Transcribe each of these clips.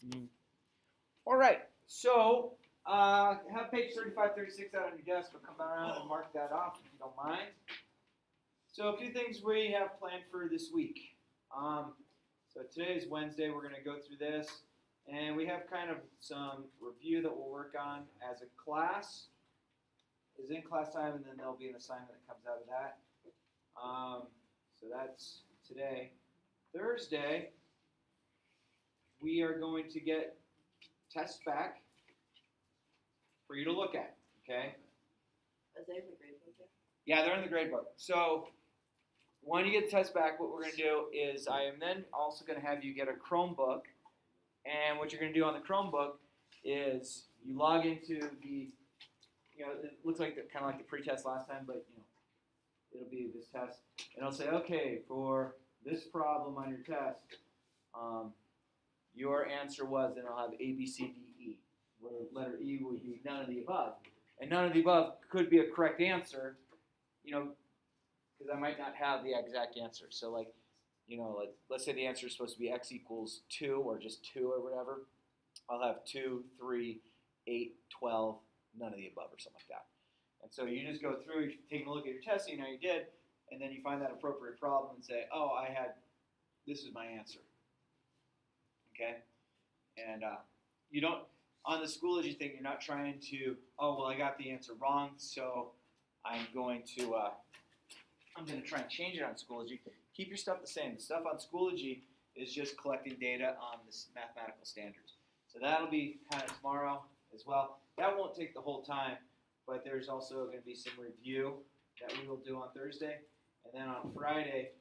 Mm. All right, so have page 35, 36 out on your desk. We'll come around and mark that off if you don't mind. So a few things we have planned for this week. So today is Wednesday. We're going to go through this, and we have kind of some review that we'll work on as a class. Is in class time, and then there'll be an assignment that comes out of that. So that's today. Thursday, we are going to get tests back for you to look at, okay? Are they in the grade book yet? Yeah, they're in the grade book. So when you get the tests back, what we're going to do is I am then also going to have you get a Chromebook. And what you're going to do on the Chromebook is you log into the, it looks like kind of like the pre-test last time, but, it'll be this test. And it'll say, okay, for this problem on your test, your answer was, and I'll have A, B, C, D, E, where letter E would be none of the above. And none of the above could be a correct answer, because I might not have the exact answer. So, like, let's say the answer is supposed to be x equals 2 or just 2 or whatever. I'll have 2, 3, 8, 12, none of the above or something like that. And so you just go through, you're taking a look at your test, you know you did, and then you find that appropriate problem and say, oh, this is my answer. Okay? And you don't, on the Schoology thing, you're not trying to, oh, well, I got the answer wrong, so I'm going to try and change it on Schoology. Keep your stuff the same. The stuff on Schoology is just collecting data on the mathematical standards. So that'll be kind of tomorrow as well. That won't take the whole time, but there's also going to be some review that we will do on Thursday. And then on Friday,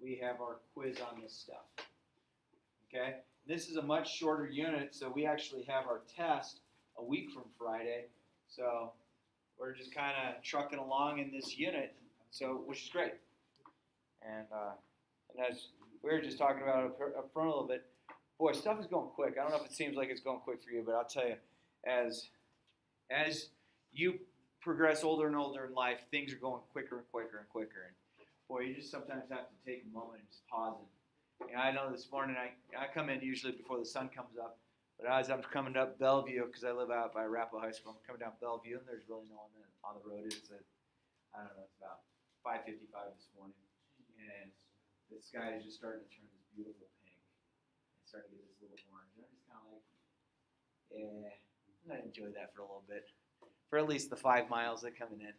we have our quiz on this stuff. Okay? This is a much shorter unit, so we actually have our test a week from Friday. So we're just kind of trucking along in this unit, which is great. And as we were just talking about up front a little bit, boy, stuff is going quick. I don't know if it seems like it's going quick for you, but I'll tell you, as you progress older and older in life, things are going quicker and quicker and quicker. And boy, you just sometimes have to take a moment and just pause. And I know this morning I come in usually before the sun comes up, but as I'm coming up Bellevue, because I live out by Arapahoe High School, I'm coming down Bellevue, and there's really no one on the road. It's about 5:55 this morning, and the sky is just starting to turn this beautiful pink. It's starting to get this little orange. And I'm just kind of like, yeah, I'm going to enjoy that for a little bit, for at least the 5 miles that coming in.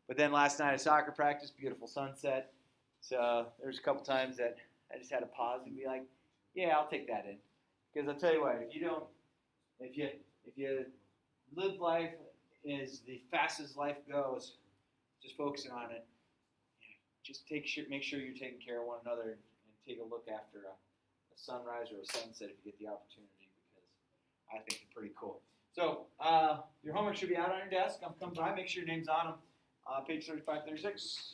But then last night at soccer practice, beautiful sunset. So there's a couple times that I just had to pause and be like, yeah, I'll take that in. Because I'll tell you what, if you live life as the fastest life goes, just focusing on it, just make sure you're taking care of one another and take a look after a sunrise or a sunset if you get the opportunity, because I think it's pretty cool. So your homework should be out on your desk. Come by, make sure your name's on them. Page 35, 36.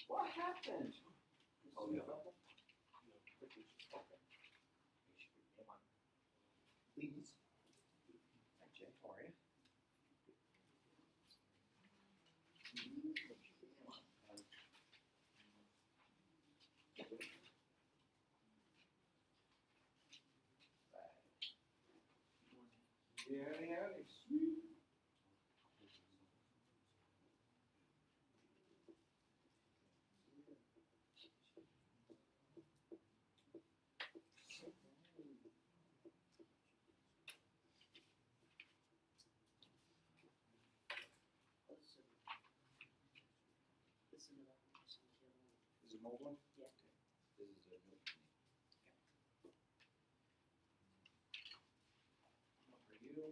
What happened? Oh, yeah. Please. Hi, Jay. How are you? Yeah, sweet. Is it an old one? Yeah. This is a new one. How are you?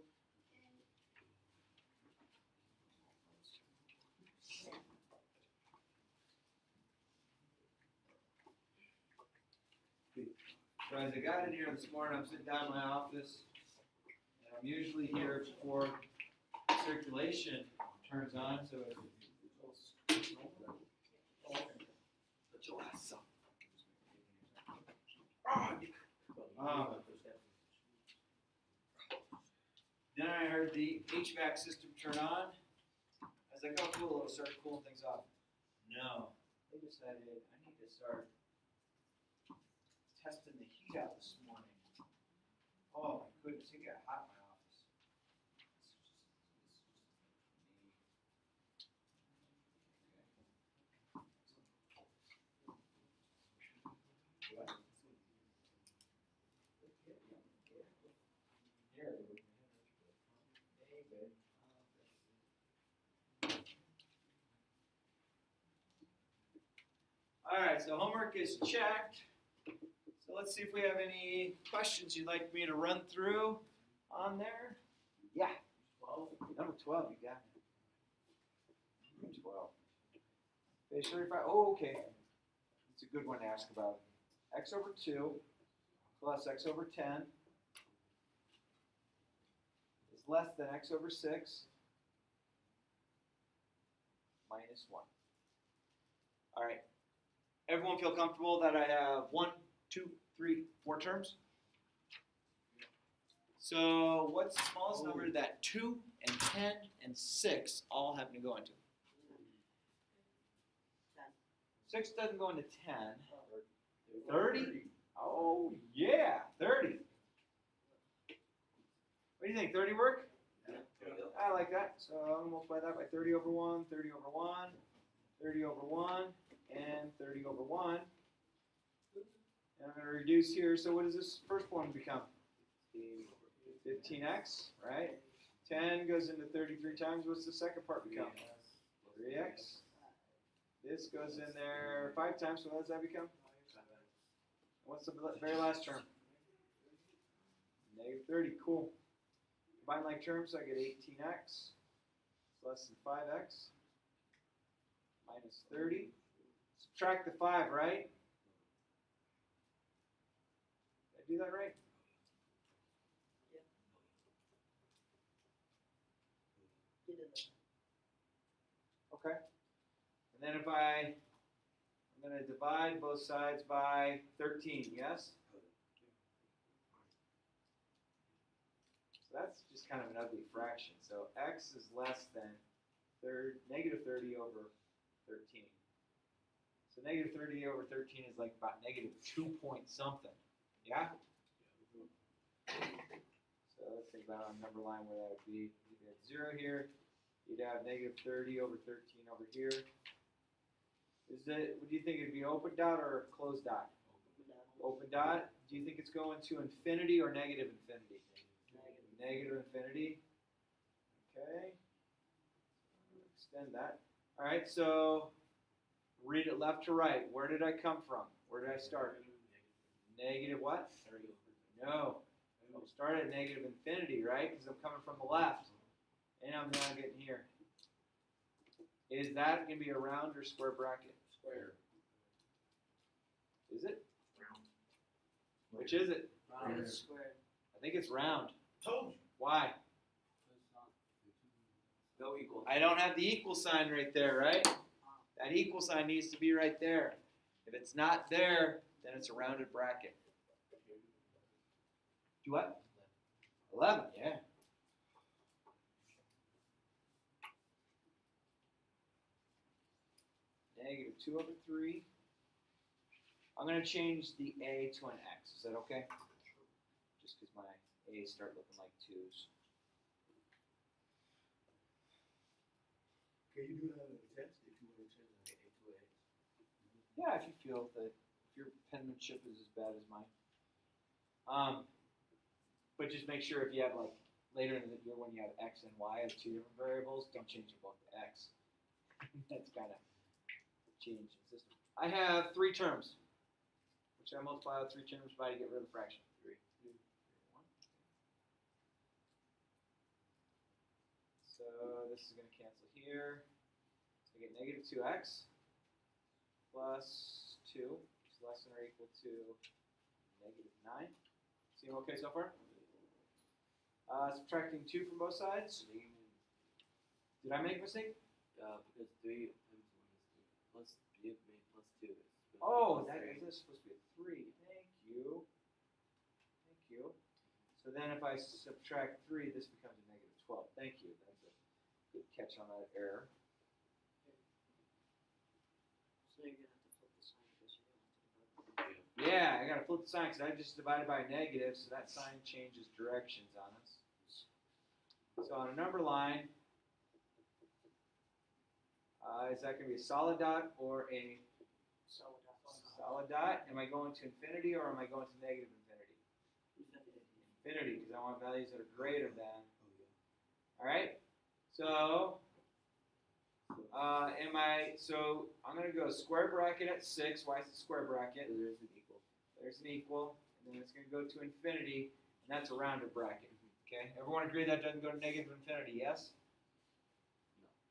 So as I got in here this morning, I'm sitting down in my office, and I'm usually here before circulation turns on, so it's then I heard the HVAC system turn on. I was like, oh cool, it'll start cooling things off. No, they decided I need to start testing the out this morning. Oh my goodness, it got hot in my office. All right, so homework is checked. So let's see if we have any questions you'd like me to run through on there. Yeah. 12. Number 12, you got it. Number 12. Page 35. Oh, okay. It's a good one to ask about. X over 2 plus x over 10 is less than x over 6 minus 1. All right. Everyone feel comfortable that I have 1, 2, 3, 4 terms? So what's the smallest number that 2 and 10 and 6 all happen to go into? 6 doesn't go into 10. 30? Oh, yeah, 30. What do you think, 30 work? I like that. So I'm going to multiply that by 30 over 1, 30 over 1, 30 over 1, and 30 over 1. And I'm going to reduce here. So what does this first one become? 15x, right? 10 goes into 33 times. What's the second part become? 3x. This goes in there 5 times. So what does that become? What's the very last term? Negative 30. Cool. Combine like terms, so I get 18x. It's less than 5x. Minus 30. Subtract the 5, right? Did I do that right? Okay. And then if I'm going to divide both sides by 13, yes? So that's just kind of an ugly fraction. So x is less than negative 30 over 13. So negative 30 over 13 is like about negative 2 point something. Yeah? So let's think about a number line where that would be. You'd have 0 here. You'd have negative 30 over 13 over here. Would you think it'd be open dot or closed dot? Open dot. Do you think it's going to infinity or negative infinity? Negative infinity. Okay. Extend that. All right, so read it left to right. Where did I come from? Where did I start? Negative what? No. I started at negative infinity, right? Because I'm coming from the left. And I'm now getting here. Is that going to be a round or square bracket? Square. Is it? Round. Which is it? Round. Square. I think it's round. Told you. Why? No equal. I don't have the equal sign right there, right? That equal sign needs to be right there. If it's not there, then it's a rounded bracket. Do what? 11, yeah. Negative 2 over 3. I'm going to change the a to an x. Is that okay? Just because my a's start looking like 2's. Can you do that in a test if you want to change an A to an X? Yeah, if you feel that if your penmanship is as bad as mine. But just make sure if you have like later in the year when you have x and y as 2 different variables, don't change them both to x. That's kind of change the system. I have 3 terms, which I multiply out 3 terms by to get rid of the fraction. 3, 2, 3, 1. So this is going to cancel here. So I get negative 2x plus 2 is less than or equal to negative 9. Seem okay so far? Subtracting 2 from both sides. Did I make a mistake? Because 3 times 1 is 2. Plus 3 made plus 2 is. Oh, that is supposed to be a 3. Thank you. Thank you. So then if I subtract 3, this becomes a negative 12. Thank you. That's a good catch on that error. So you're going to have to flip the sign because you're going to have to divide by Yeah, I gotta flip the sign because I just divided by a negative, so that sign changes directions on us. So on a number line, is that gonna be a solid dot or a solid dot? Am I going to infinity or am I going to negative infinity? Infinity, because I want values that are greater than. All right. So, So I'm gonna go square bracket at 6. Why is it square bracket? There's an equal. There's an equal, and then it's gonna go to infinity, and that's a rounded bracket. Okay. Everyone agree that doesn't go to negative infinity? Yes.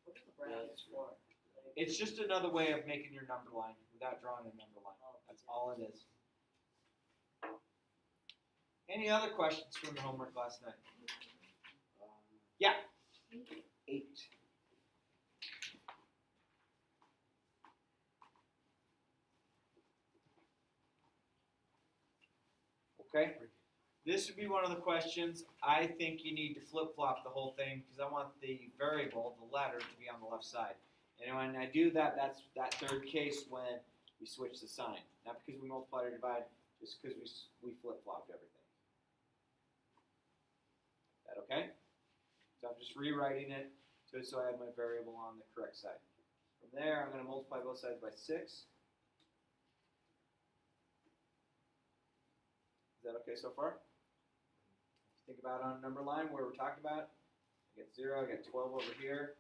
What are the brackets for? Like, It's just another way of making your number line without drawing a number line. That's all it is. Any other questions from the homework last night? Yeah. 8. Okay. This would be one of the questions. I think you need to flip-flop the whole thing because I want the variable, the letter, to be on the left side. And when I do that, that's that third case when we switch the sign. Not because we multiplied or divide, just because we flip-flopped everything. Is that okay? So I'm just rewriting it so I have my variable on the correct side. From there, I'm going to multiply both sides by 6. Is that okay so far? Think about on a number line where we're talking about. I get 0, I get 12 over here.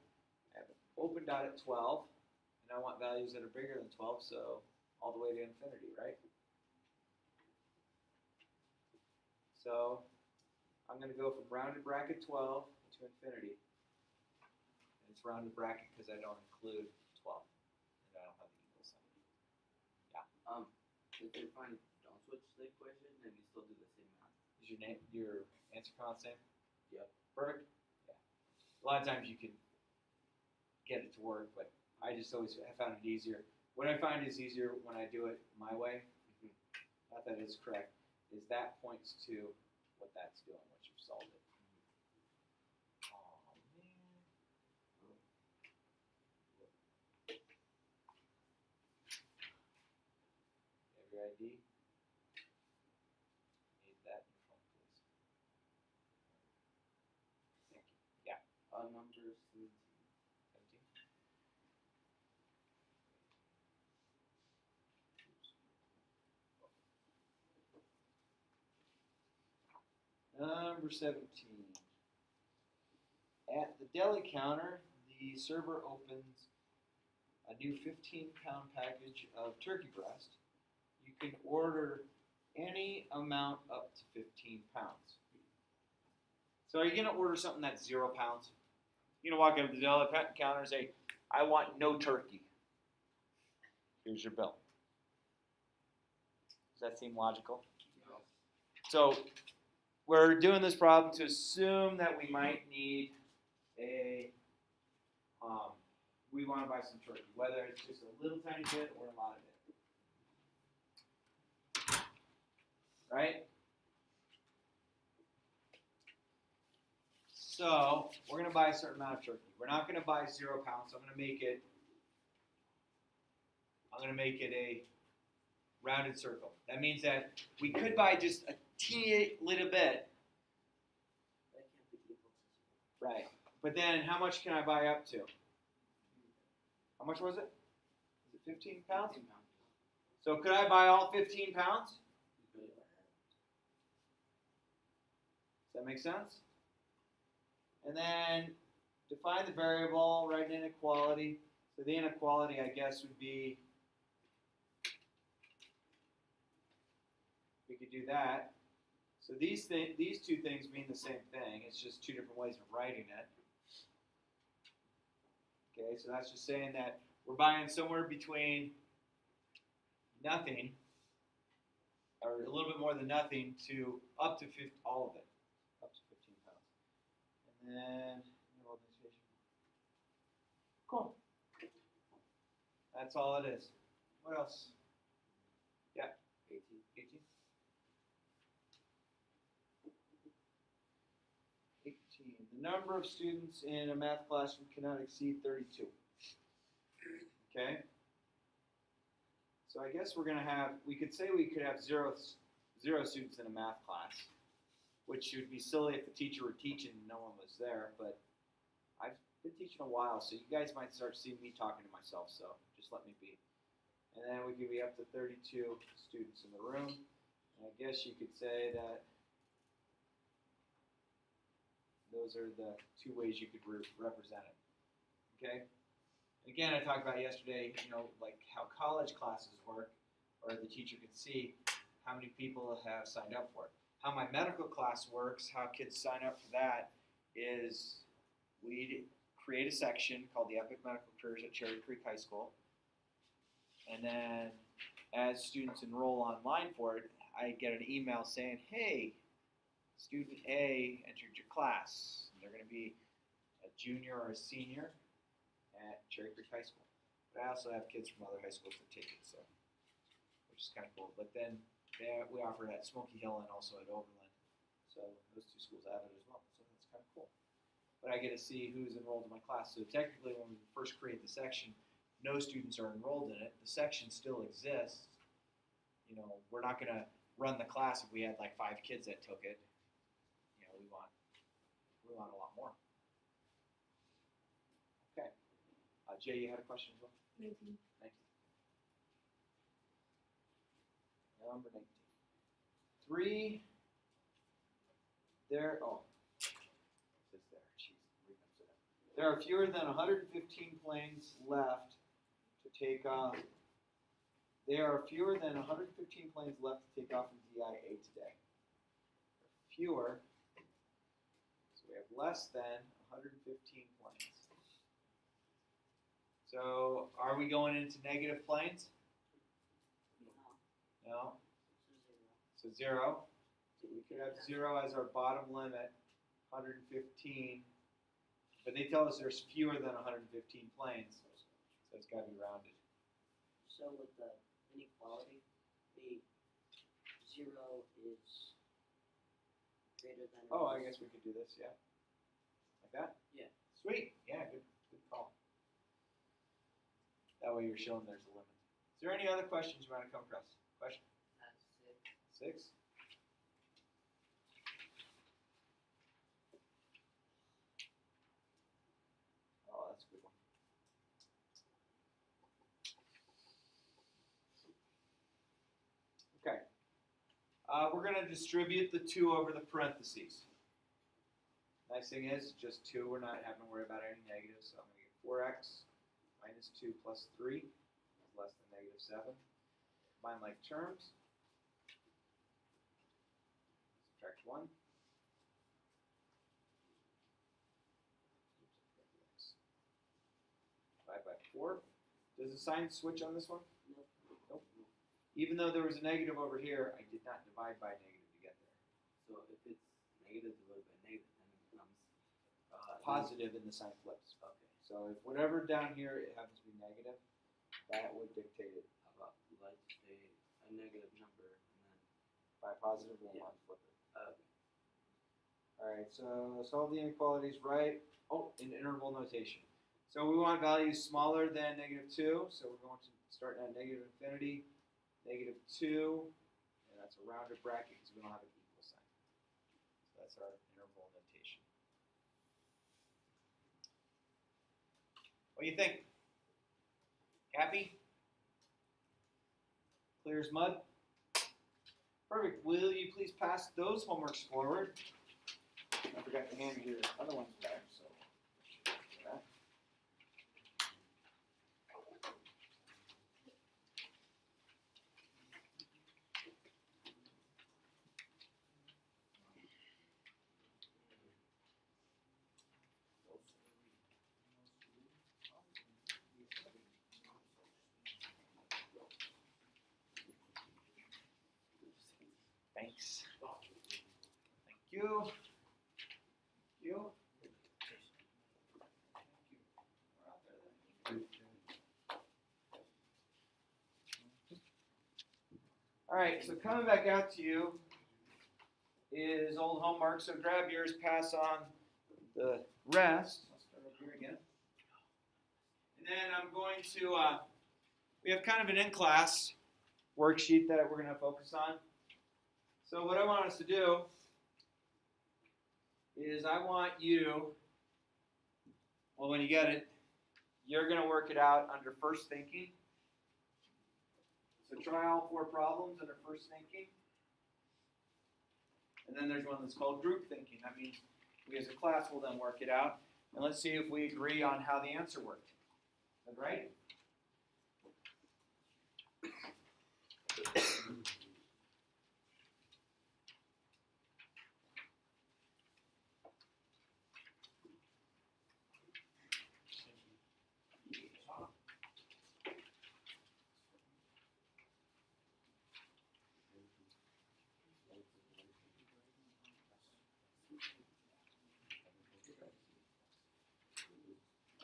I have an open dot at 12, and I want values that are bigger than 12, so all the way to infinity, right? So I'm going to go from rounded bracket 12 to infinity. And it's rounded bracket because I don't include 12, and I don't have the equal sign. If you're fine, don't switch the equation, and you still do the same math. Is your answer count the same? Yep. Perfect. Yeah. A lot of times you can get it to work, but I just always have found it easier. What I find is easier when I do it my way, not that it's correct, is that points to what that's doing once you've solved it. Oh man. You have your ID? Need that in your phone, please. Thank you. Yeah. Number 17. 17. Number 17. At the deli counter, the server opens a new 15-pound package of turkey breast. You can order any amount up to 15 pounds. So are you going to order something that's 0 pounds? You're going to walk up to the deli counter and say, I want no turkey. Here's your bill. Does that seem logical? No. So we're doing this problem to assume that we might need we want to buy some turkey, whether it's just a little tiny bit or a lot of it. Right? So we're going to buy a certain amount of turkey. We're not going to buy 0 pounds, so I'm going to make it a rounded circle. That means that we could buy just a teeny little bit. that can't be equal to 0. Right. But then how much can I buy up to? How much was it? Is it 15 pounds? 15 pounds. So could I buy all 15 pounds? You could. Does that make sense? And then define the variable, write an inequality. So the inequality, I guess, would be, we could do that. So these two things mean the same thing. It's just two different ways of writing it. Okay, so that's just saying that we're buying somewhere between nothing, or a little bit more than nothing, to up to 50, all of it, up to 15 pounds. And then, cool. That's all it is. What else? Yeah, 18. 18. 18. The number of students in a math classroom cannot exceed 32. Okay? So I guess we could say we could have zero students in a math class, which would be silly if the teacher were teaching and no one was there, but I've been teaching a while, so you guys might start seeing me talking to myself, so just let me be. And then we could be up to 32 students in the room. And I guess you could say that those are the two ways you could represent it. Okay? Again, I talked about yesterday, like how college classes work, or the teacher can see how many people have signed up for it. How my medical class works, how kids sign up for that, is we create a section called the Epic Medical Careers at Cherry Creek High School. And then as students enroll online for it, I get an email saying, hey, student A entered your class. They're going to be a junior or a senior at Cherry Creek High School. But I also have kids from other high schools that take it, so which is kind of cool. But then we offer it at Smoky Hill and also at Overland. So those two schools have it as well. So that's kind of cool. But I get to see who's enrolled in my class. So technically, when we first create the section, no students are enrolled in it. The section still exists. We're not going to run the class if we had like 5 kids that took it. We want a lot more. Okay. Jay, you had a question as well? 19. 19. Number 19. 3. There. Oh. It's there. Jeez. There are fewer than 115 planes left to take off. There are fewer than 115 planes left to take off from DIA today. Fewer. So we have less than 115 planes. So are we going into negative planes? No. So 0. So we could have 0 as our bottom limit, 115. But they tell us there's fewer than 115 planes. So it's got to be rounded. So with the inequality, the 0 is greater than. Oh, I guess we could do this, yeah. Like that? Yeah. Sweet. Yeah, good call. That way you're showing there's a limit. Is there any other questions you want to come across? Question? 6. Oh, that's a good one. Okay. We're going to distribute the 2 over the parentheses. Nice thing is, just 2, we're not having to worry about any negatives, so I'm going to get 4x minus 2 plus 3 is less than negative 7. Combine like terms. Subtract 1. Divide by 4. Does the sign switch on this one? Nope. Nope. Even though there was a negative over here, I did not divide by negative to get there. So if it's negative divided by negative, then it becomes Positive and the sign flips. okay. So if whatever down here it happens to be negative, that would dictate it. How about let's say a negative number and then By positive, we'll Yeah. flip it. okay. Alright, so solve the inequalities right. Oh, in interval notation. So we want values smaller than negative 2, so we're going to start at negative infinity, negative 2, and that's a rounded bracket because we don't have an equal sign. So that's our interval notation. What do you think? Happy? Clear as mud? Perfect. Will you please pass those homeworks forward? I forgot to hand your other ones back, so. that. Thanks. Thank you. Thank you. All right, so coming back out to you is old homework. So grab yours, pass on the rest. I'll start up here again. And then I'm going to, we have kind of an in-class worksheet that we're going to focus on. So what I want us to do is I want you, well, when you get it, you're going to work it out under first thinking. So try all 4 problems under first thinking. And then there's one that's called group thinking. That means we as a class will then work it out. And let's see if we agree on how the answer worked. Is that right?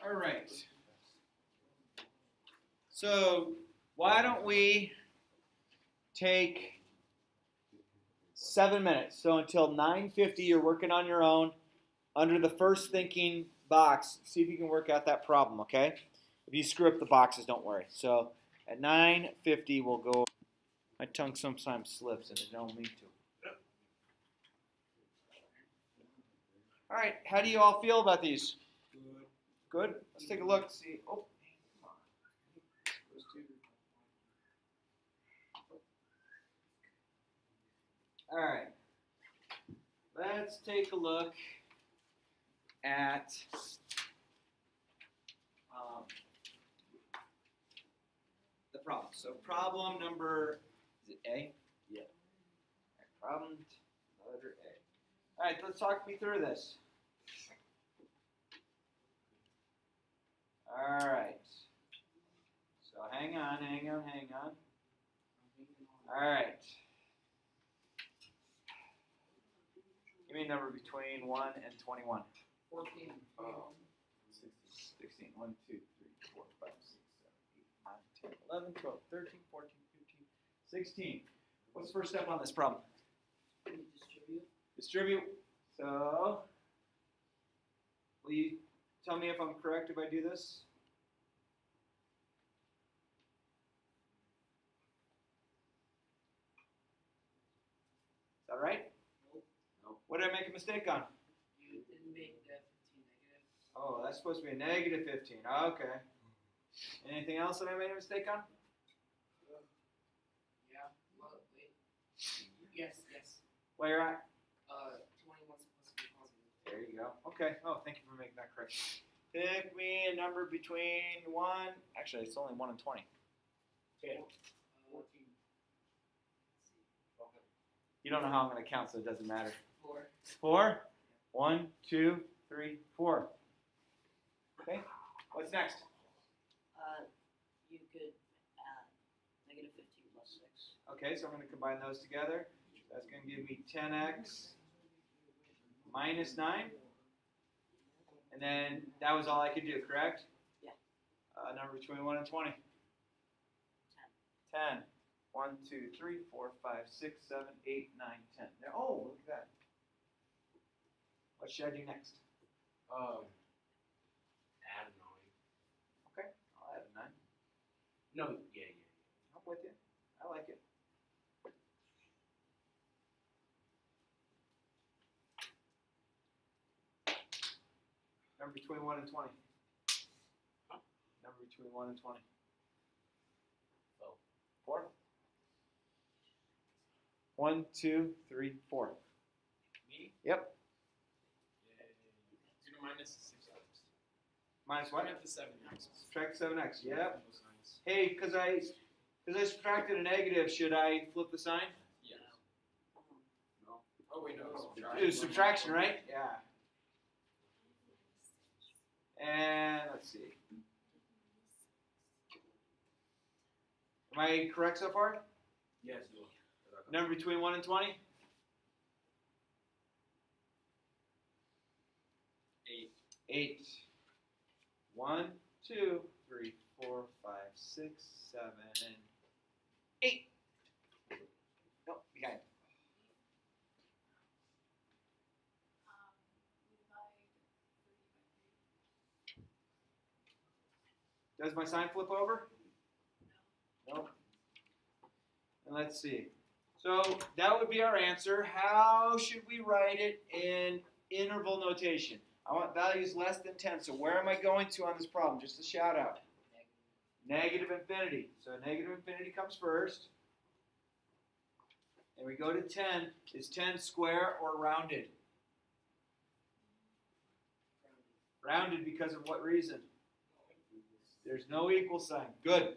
All right. So why don't we take 7 minutes? So until 9:50, you're working on your own under the first thinking box. See if you can work out that problem, okay? If you screw up the boxes, don't worry. So at 9:50, we'll go. My tongue sometimes slips, and I don't mean to. All right. How do you all feel about these? Good. Let's take a look. See. Oh. All right. Let's take a look at the problem. So problem number, is it A? Yeah. All right, problem letter A. All right, let's talk me through this. All right. So hang on. All right. Give me a number between 1 and 21. 14. 16. 1, 2, 3, 4, 5, 6, 7, 8, 9, 10, 11, 12, 13, 14, 15, 16. What's the first step on this problem? Distribute. Distribute. So, will you tell me if I'm correct if I do this? Is that right? Nope. What did I make a mistake on? You didn't make that 15 negative. Oh, that's supposed to be a negative 15. Okay. Anything else that I made a mistake on? Yeah. Well, wait. Yes. Where you're at? 21 supposed to be positive. There you go. Okay. Oh, thank you for making that correct. Pick me a number between 1. Actually, it's only 1 and 20. 14. You don't know how I'm going to count, so it doesn't matter. 4. 4. 1, 2, 3, 4. Okay. What's next? You could add negative 15 plus 6. Okay, so I'm going to combine those together. That's going to give me 10x minus 9. And then that was all I could do, correct? Yeah. Number between 1 and 20. 10. 1, 2, 3, 4, 5, 6, 7, 8, 9, 10. Now, oh, look at that. What should I do next? Add 9. Okay, I'll add a 9. No, yeah. I'm with you. I like it. Number between 1 and 20. Number between 1 and 20. 4. 1, 2, 3, 4. Me? Yep. Zero minus 6x. Minus what? Subtract the 7x. Subtract 7x. Yep. Hey, because I subtracted a negative, should I flip the sign? Yeah. No. Oh wait, no. It was subtraction, right? Yeah. And let's see. Am I correct so far? Yes, you are. Number between 1 and 20? 8. 8. 1, 2, 3, 4, 5, 6, 7, and 8. No, behind. Does my sign flip over? No. And let's see. So that would be our answer. How should we write it in interval notation? I want values less than 10. So where am I going to on this problem? Just a shout out. Negative infinity. So negative infinity comes first. And we go to 10. Is 10 square or rounded? Rounded because of what reason? There's no equal sign. Good.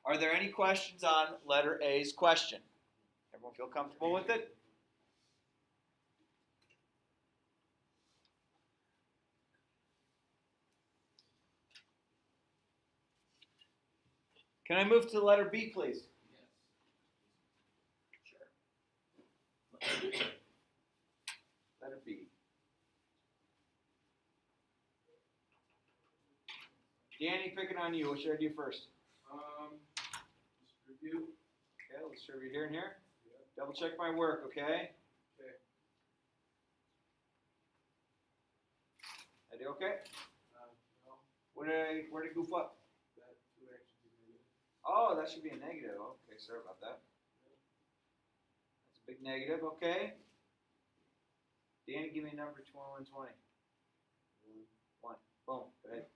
Are there any questions on letter A's question? Everyone feel comfortable with it? Can I move to the letter B, please? Sure. Letter B. Danny, picking on you. What should I do first? Review. Okay, let's review here and here. Yeah. Double check my work, okay? Okay. I do okay? No, Where did I goof up? that would actually be negative. Oh, that should be a negative. Okay, sorry about that. That's a big negative, okay? Danny, give me a number 2120. 1. Boom. Go ahead.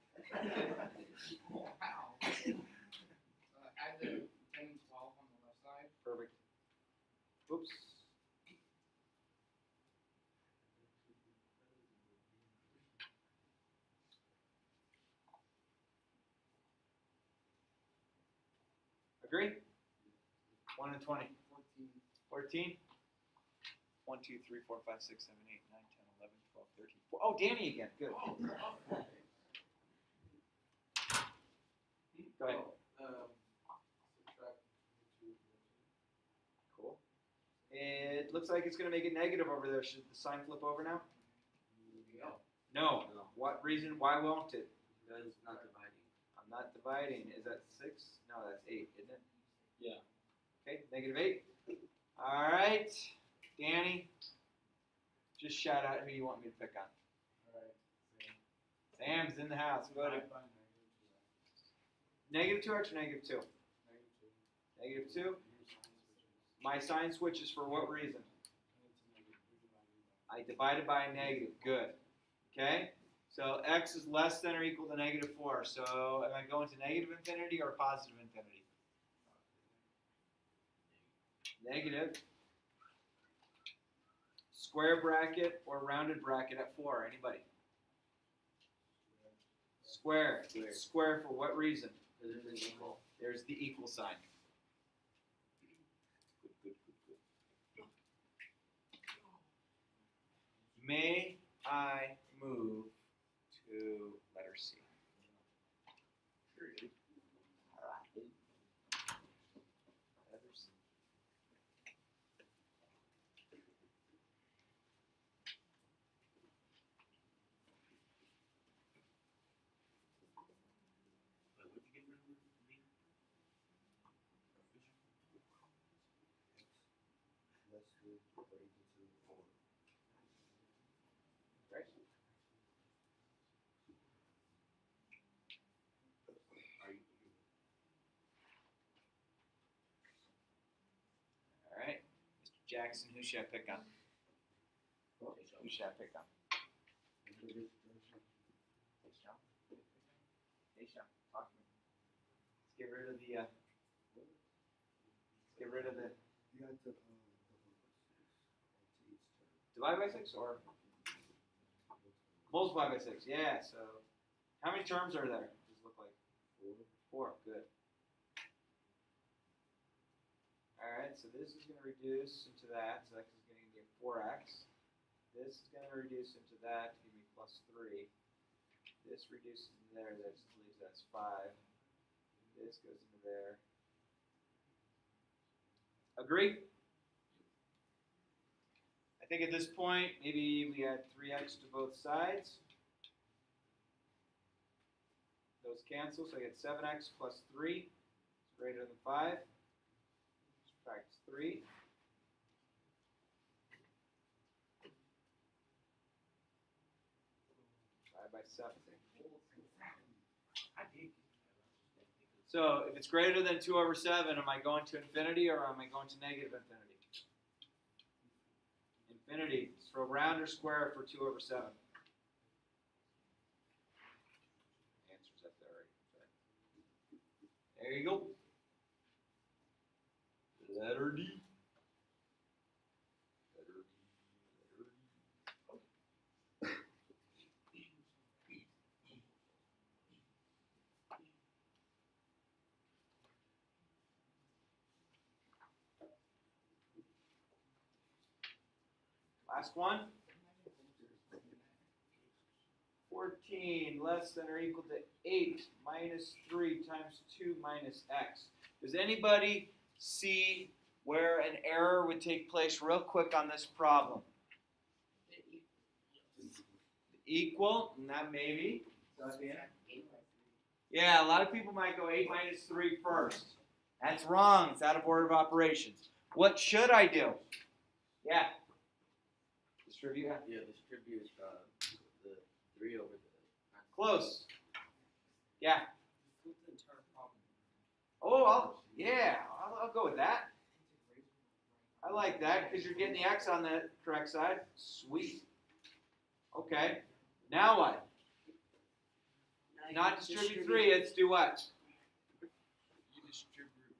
Wow. Add the 10 and 12 on the left side. Perfect. Oops. Agree? 1 and 20. 14. 1, 2, 3, 4, 5, 6, 7, 8, 9, 10, 11, 12, 13. Oh, Danny again. Good. Go ahead. Subtract 2. Cool. It looks like it's going to make it negative over there. Should the sign flip over now? No. No. What reason? Why won't it? Because it's not dividing. I'm not dividing. Is that 6? No, that's 8, isn't it? Yeah. Okay, negative 8. All right. Danny, just shout out who you want me to pick on. Alright. Sam's in the house. Go to Divide by negative 2x or negative 2? negative 2. Negative 2. My sign switches for what reason? I divided by a negative. Good. Okay? So x is less than or equal to negative 4. So am I going to negative infinity or positive infinity? Negative. Square bracket or rounded bracket at 4? Anybody? Square. Square. Square for what reason? Because there's an equal. There's the equal sign. Good. May I move to letter C? Period. All right. Letter C. Wait, what'd you get rid of me? Let's do 32 4. Right? Are you? All right. Mr. Jackson, who should I pick on? Who should I pick on? Deschamps, talk to me. Let's get rid of the. Let's get rid of the. You got to Divide by 6 or multiply by 6? Yeah. So, how many terms are there? Does it look like 4. Good. All right. So this is going to reduce into that. So x is going to give 4x. This is going to reduce into that. Give me plus 3. This reduces into there. That just leaves that as 5. This goes into there. Agree? I think at this point, maybe we add 3x to both sides. Those cancel, so I get 7x plus 3 is greater than 5. Subtract 3. Divide by 7. So if it's greater than 2 over 7, am I going to infinity or am I going to negative infinity? Infinity. So round or square for 2 over 7. Answer's up there, right? There you go. Letter D. Letter D. Letter D. Last one. 14 less than or equal to 8 minus 3 times 2 minus x. Does anybody see where an error would take place real quick on this problem? Equal, not maybe. Yeah, a lot of people might go 8 minus 3 first. That's wrong. It's out of order of operations. What should I do? Yeah. Distribute. Yeah, distribute the 3 over the. Close. Yeah. Oh, I'll go with that. I like that because you're getting the x on the correct side. Sweet. Okay. Now what? Not distribute 3. It's do what? You distribute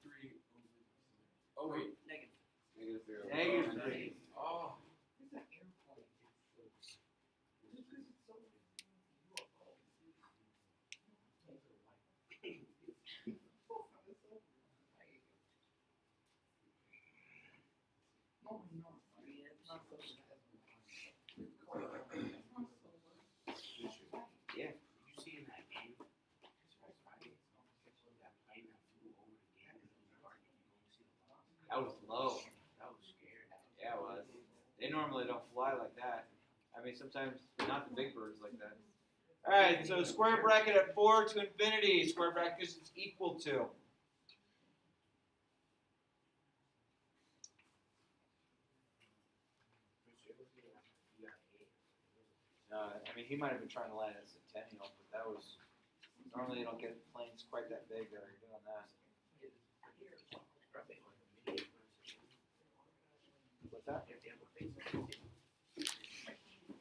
3 over. Oh wait. Negative 3 over. Negative 3. Oh. Yeah. Did you see in that game? That plane that flew over the game and it was dark and you don't see the box? That was low. That was scary. Yeah, it was. They normally don't fly like that. I mean, sometimes not the big birds like that. All right, so square bracket at 4 to infinity. Square bracket is equal to. I mean, he might have been trying to land a centennial, but that was normally you don't get planes quite that big that are doing that. What's that?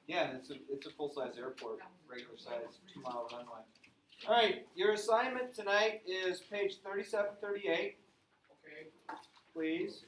Yeah, it's a full-size airport, regular size, 2-mile runway. All right, your assignment tonight is page 3738. Okay. Please.